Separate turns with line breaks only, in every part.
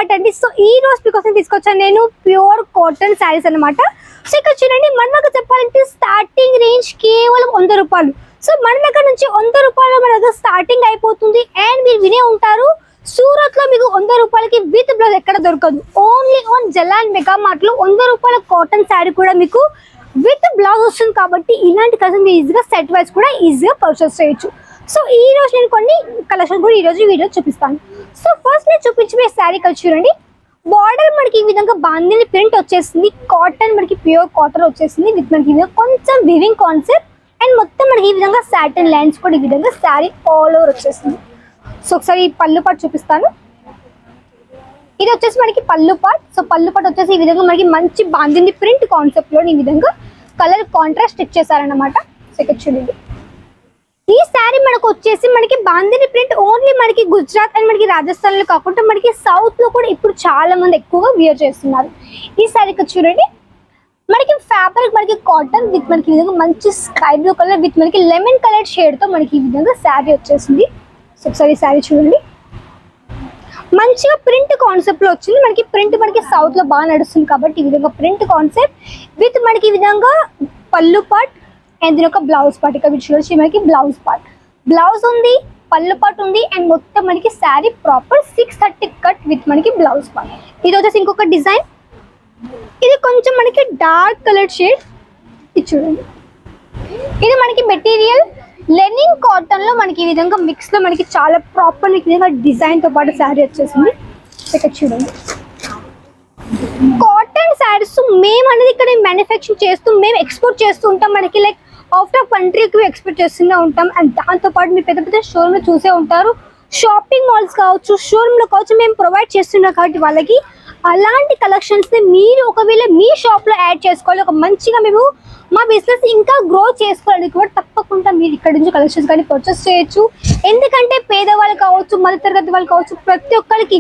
Part అండి. So ఈ రోజు మీకోసం తీసుకొచ్చాను నేను ప్యూర్ కాటన్ శారీస్ అనమాట. సో ఇక్కడ చూడండి, మన దగ్గర చెప్పాలంటే స్టార్టింగ్ రేంజ్ కేవలం 100 రూపాయలు. సో మన దగ్గర నుంచి 100 రూపాయలు మన దగ్గర స్టార్టింగ్ అయిపోతుంది. అండ్ మీరు వినే ఉంటారు, సూరత్ లో మీకు 100 రూపాయలకి విత్ బ్లౌజ్ ఎక్కడ దొరకదు. Only on Jalan mega mart లో 100 రూపాయల కాటన్ శారీ కూడా మీకు విత్ బ్లౌజ్ వస్తుంది. కాబట్టి ఇలాంటి కలెక్షన్ ఈజీగా సెట్ వైజ్ కూడా ఈజీగా పర్చేస్ చేయొచ్చు. సో ఈ రోజు నేను కొన్ని కలెక్షన్ కూడా ఈ రోజు వీడియో చూపిస్తాను. సో ఫస్ట్ నేను చూపించే శారీ కలర్ చూడండి, బార్డర్ మనకి ఈ విధంగా బాందిని ప్రింట్ వచ్చేసింది. కాటన్ మనకి ప్యూర్ కాటన్ వచ్చేసింది విత్ మనకి ఈ విధంగా కొంచెం వివింగ్ కాన్సెప్ట్. అండ్ మొత్తం మనకి ఈ విధంగా సాటిన్ లైన్స్ కూడా ఈ విధంగా శారీ ఆల్ ఓవర్ వచ్చేసింది. సో ఒకసారి ఈ పళ్ళు పార్ట్ చూపిస్తాను. ఇది వచ్చేసి మనకి పళ్ళు పార్ట్. సో పళ్ళు పార్ట్ వచ్చేసి ఈ విధంగా మనకి మంచి బాందిని ప్రింట్ కాన్సెప్ట్ లో ఈ విధంగా కలర్ కాంట్రాస్ట్ స్టిచ్ చేశారనమాట. సో ఇక్కడ చూడండి, ఈ శారీ మనకు వచ్చేసి మనకి బాందిని ప్రింట్ ఓన్లీ మనకి గుజరాత్ అండ్ మనకి రాజస్థాన్ లో కాకుండా మనకి సౌత్ లో కూడా ఇప్పుడు చాలా మంది ఎక్కువగా వేర్ చేస్తున్నారు. ఈ శారీకి చూడండి, మనకి ఫ్యాబ్రిక్ మనకి కాటన్ విత్ మనకి ఈ విధంగా మంచి స్కై బ్లూ కలర్ విత్ మనకి లెమన్ కలర్ షేడ్ తో మనకి ఈ విధంగా శారీ వచ్చేసింది. సో ఒకసారి ఈ శారీ చూడండి, మంచిగా ప్రింట్ కాన్సెప్ట్ లో వచ్చింది. మనకి ప్రింట్ మనకి సౌత్ లో బాగా నడుస్తుంది కాబట్టి ఈ విధంగా ప్రింట్ కాన్సెప్ట్ విత్ మనకి ఈ విధంగా పళ్ళు పార్ట్ అండ్ దీని ఒక బ్లౌజ్ పార్ట్. ఇక్కడ చూడొచ్చు, మనకి బ్లౌజ్ పార్ట్, బ్లౌజ్ ఉంది, పళ్ళు పార్ట్ ఉంది. అండ్ మొత్తం మనకి శారీ ప్రాపర్ 630 కట్ విత్ మనకి బ్లౌజ్ పార్ట్. ఇది వచ్చేసి ఇంకొక డిజైన్, ఇది కొంచెం మనకి డార్క్ కలర్ షేడ్. ఇది చూడండి, ఇది మనకి మెటీరియల్ లెనిన్ కాటన్ లో మనకి ఈ విధంగా మిక్స్ లో మనకి చాలా ప్రాపర్ విధంగా డిజైన్ తో పాటు శారీ వచ్చేసింది. ఇక్కడ చూడండి, కాటన్ శారీస్ మేము అనేది ఇక్కడ మ్యానుఫ్యాక్చరింగ్ చేస్తూ మేము ఎక్స్పోర్ట్ చేస్తూ ఉంటాం. మనకి లైక్ అవుట్ ఆఫ్ కంట్రీకి ఎక్స్పోర్ట్ చేస్తూనే ఉంటాం. అండ్ దాంతో పాటు మీరు పెద్ద పెద్ద షోరూమ్ లో చూసే ఉంటారు, షాపింగ్ మాల్స్ కావచ్చు, షోరూమ్ లో కావచ్చు, మేము ప్రొవైడ్ చేస్తున్నాం. కాబట్టి వాళ్ళకి అలాంటి కలెక్షన్స్ ని మీరు ఒకవేళ మీ షాప్ లో యాడ్ చేసుకోవాలి, ఒక మంచిగా మేము మా బిజినెస్ ఇంకా గ్రో చేసుకోవడానికి కూడా తప్పకుండా మీరు ఇక్కడ నుంచి కలెక్షన్స్ కానీ పర్చేస్ చేయొచ్చు. ఎందుకంటే పేదవాళ్ళు కావచ్చు, మధ్య తరగతి వాళ్ళు కావచ్చు, ప్రతి ఒక్కరికి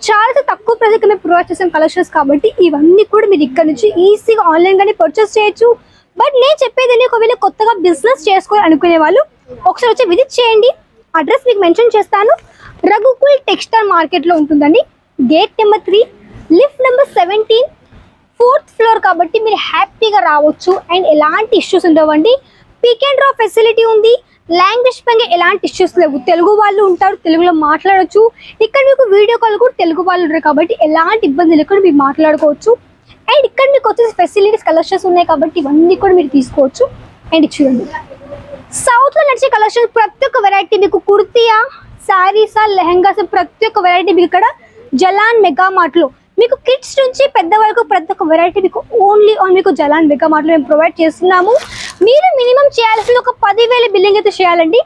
చాలా తక్కువ ప్రైస్కి మేము ప్రొవైడ్ చేసిన కలెక్షన్స్. కాబట్టి ఇవన్నీ కూడా మీరు ఇక్కడ నుంచి ఈజీగా ఆన్లైన్ గానే పర్చేస్ చేయొచ్చు. బట్ నేను చెప్పేది, ఒకవేళ కొత్తగా బిజినెస్ చేసుకోవాలి అనుకునే వాళ్ళు ఒకసారి వచ్చి విజిట్ చేయండి. అడ్రస్ మీకు మెన్షన్ చేస్తాను. రఘుకుల్ టెక్స్టైల్ మార్కెట్ లో ఉంటుందండి. Gate number 3, lift number 17, 4th floor. కాబట్టి మీరు హ్యాపీగా రావచ్చు అండ్ ఎలాంటి ఇష్యూస్ ఉండవండి. పిక్ అండ్ డ్రా ఫెసిలిటీ ఉంది. లాంగ్వేజ్ పరంగా ఎలాంటి ఇష్యూస్ లేవు. తెలుగు వాళ్ళు ఉంటారు, తెలుగులో మాట్లాడచ్చు. ఇక్కడ మీకు వీడియో కాల్ కూడా తెలుగు వాళ్ళు ఉంటారు కాబట్టి ఎలాంటి ఇబ్బంది లేకుండా మీరు మాట్లాడుకోవచ్చు. అండ్ ఇక్కడ మీకు వచ్చేసి ఫెసిలిటీస్ కలెక్షన్స్ ఉన్నాయి కాబట్టి ఇవన్నీ కూడా మీరు తీసుకోవచ్చు. అండ్ చూడండి, సౌత్ లో నడిచే కలెక్షన్స్ ప్రతి ఒక్క వెరైటీ మీకు కుర్తియా, శారీసా, లెహంగాస్ ప్రతి ఒక్క వెరైటీ మీకు ఇక్కడ జలాన్ మెగా మార్ట్ లో మీకు కిడ్స్ నుంచి పెద్ద వరకు ప్రతి ఒక్క వెరైటీ మీకు ఓన్లీ మీకు జలాన్ మెగా మార్ట్ లో మేము ప్రొవైడ్ చేస్తున్నాము. మీరు మినిమం చేయాల్సిన ఒక 10,000 బిల్లింగ్ అయితే చేయాలండి.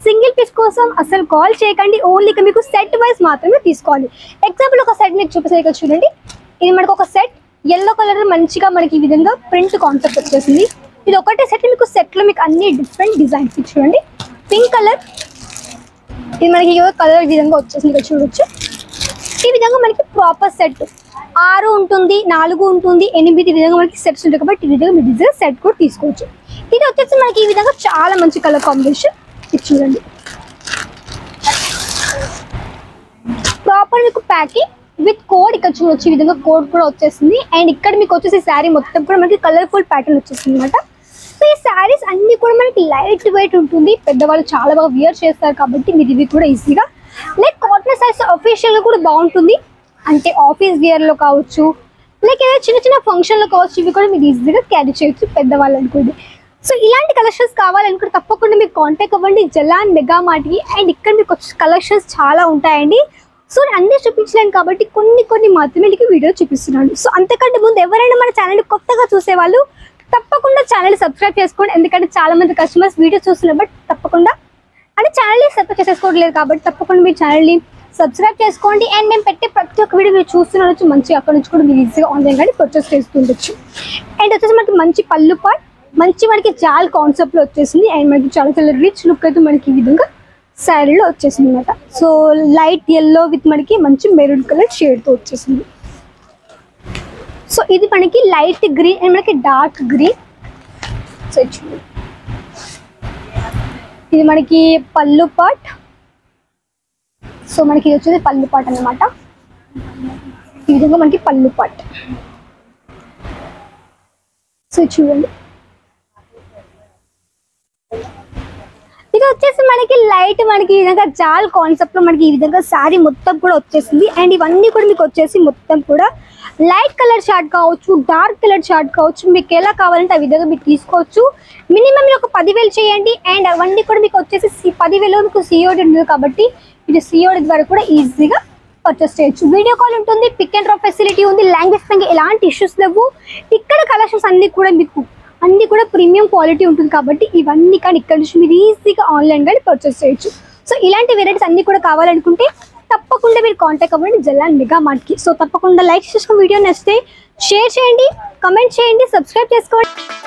సింగిల్ పీస్ కోసం అసలు కాల్ చేయకండి. ఓన్లీ మీకు సెట్ వైజ్ మాత్రమే తీసుకోవాలి. ఎగ్జాంపుల్ ఒక సెట్ మీకు చూపిస్తే చూడండి, ఇది మనకు ఒక సెట్ ఎల్లో కలర్ మంచిగా మనకి ఈ విధంగా ప్రింట్ కాన్సెప్ట్ వచ్చేసింది. ఇది ఒకటే సెట్, మీకు సెట్ లో మీకు అన్ని డిఫరెంట్ డిజైన్స్ చూడండి. పింక్ కలర్, ఇది మనకి కలర్ ఈ విధంగా వచ్చేసింది. ఇక్కడ చూడొచ్చు, ఈ విధంగా మనకి ప్రాపర్ సెట్ 6 ఉంటుంది, 4 ఉంటుంది, 8 విధంగా మనకి సెట్స్ ఉంటాయి. కాబట్టి ఈ విధంగా మీ డిజైన్ సెట్ కూడా తీసుకోవచ్చు. ఇది వచ్చేసి మనకి ఈ విధంగా చాలా మంచి కలర్ కాంబినేషన్. ఇది చూడండి, ప్రాపర్ మీకు ప్యాకింగ్ విత్ కోడ్. ఇక్కడ చూడొచ్చు, ఈ విధంగా కోడ్ కూడా వచ్చేసింది. అండ్ ఇక్కడ మీకు వచ్చేసి శారీ మొత్తం కూడా మనకి కలర్ఫుల్ ప్యాటర్న్ వచ్చేసింది అనమాట. సో ఈ శారీస్ అన్ని కూడా మనకి లైట్ వెయిట్ ఉంటుంది. పెద్దవాళ్ళు చాలా బాగా వియర్ చేస్తారు కాబట్టి మీరు ఇవి కూడా ఈజీగా లైక్ కాటన్ శారీస్ అఫీషియల్ గా కూడా బాగుంటుంది. అంటే ఆఫీస్ వేర్ లో కావచ్చు, లైక్ ఏదైనా చిన్న చిన్న ఫంక్షన్ లో కావచ్చు, ఇవి కూడా మీరు ఈజీగా క్యారీ చేయొచ్చు పెద్దవాళ్ళు అనుకోండి. సో ఇలాంటి కలెక్షన్స్ కావాలనుకుంటే తప్పకుండా మీరు కాంటాక్ట్ అవ్వండి జలాన్ మెగా మార్ట్కి. అండ్ ఇక్కడ మీకు కలెక్షన్స్ చాలా ఉంటాయండి. సో నేను అన్నీ చూపించలేను కాబట్టి కొన్ని మాత్రమే మీకు వీడియో చూపిస్తున్నాను. సో అంతకంటే ముందు ఎవరైనా మన ఛానల్ కొత్తగా చూసేవాళ్ళు తప్పకుండా ఛానల్ సబ్స్క్రైబ్ చేసుకోండి. ఎందుకంటే చాలా మంది కస్టమర్స్ వీడియో చూస్తున్నారు బట్ తప్పకుండా అంటే ఛానల్ని సబ్స్క్రైబ్ చేసుకోవట్లేదు. కాబట్టి తప్పకుండా మీరు ఛానల్ని సబ్స్క్రైబ్ చేసుకోండి. అండ్ మేము పెట్టే ప్రతి ఒక్క వీడియో మీరు చూస్తున్నారు మంచిగా, అక్కడ నుంచి కూడా మీరు ఈజీగా ఆన్లైన్ కానీ పర్చేస్ చేస్తుండొచ్చు. అండ్ వచ్చేసి మనకి మంచి పళ్ళు పార్ట్, మంచి మనకి జాల్ కాన్సెప్ట్ లో వచ్చేసింది. అండ్ మనకి చాలా చాలా రిచ్ లుక్ అయితే మనకి ఈ విధంగా శారీలో వచ్చేసింది అనమాట. సో లైట్ ఎల్లో విత్ మనకి మంచి మెరూన్ కలర్ షేడ్ తో వచ్చేసింది. సో ఇది మనకి లైట్ గ్రీన్ అండ్ మనకి డార్క్ గ్రీన్. సో ఇది మనకి పళ్ళు పార్ట్. సో మనకి ఇది వచ్చేది పళ్ళు పార్ట్ అన్నమాట. ఈ విధంగా మనకి పళ్ళు పాట్. సో చూడండి, ఇది వచ్చేసి మనకి లైట్ మనకి ఈ విధంగా జాల్ కాన్సెప్ట్ లో మనకి ఈ విధంగా శారీ మొత్తం కూడా వచ్చేసింది. అండ్ ఇవన్నీ కూడా మీకు వచ్చేసి మొత్తం కూడా లైట్ కలర్ షార్ట్ కావచ్చు, డార్క్ కలర్ షార్ట్ కావచ్చు, మీకు ఎలా కావాలంటే ఆ విధంగా మీరు తీసుకోవచ్చు. మినిమం మీరు ఒక 10,000 చేయండి. అండ్ అవన్నీ కూడా మీకు వచ్చేసి 10,000 మీకు సిఓడి ఉంటుంది కాబట్టి మీరు సిఓడి ద్వారా కూడా ఈజీగా పర్చేస్ చేయొచ్చు. వీడియో కాల్ ఉంటుంది, పిక్ అండ్ డ్రాప్ ఫెసిలిటీ ఉంది, లాంగ్వేజ్ పరంగా ఎలాంటి ఇష్యూస్ లేవు. ఇక్కడ కలెక్షన్స్ అన్ని కూడా మీకు అన్ని కూడా ప్రీమియం క్వాలిటీ ఉంటుంది కాబట్టి ఇవన్నీ కానీ ఇక్కడ నుంచి మీరు ఈజీగా ఆన్లైన్ కానీ పర్చేస్ చేయొచ్చు. సో ఇలాంటి వెరైటీస్ అన్ని కూడా కావాలనుకుంటే తప్పకుండా మీరు కాంటాక్ట్ అవ్వండి జల్లాన్ మెగా మార్ట్కి. సో తప్పకుండా లైక్ చేసుకుని వీడియో నచ్చితే షేర్ చేయండి, కమెంట్ చేయండి, సబ్స్క్రైబ్ చేసుకోండి.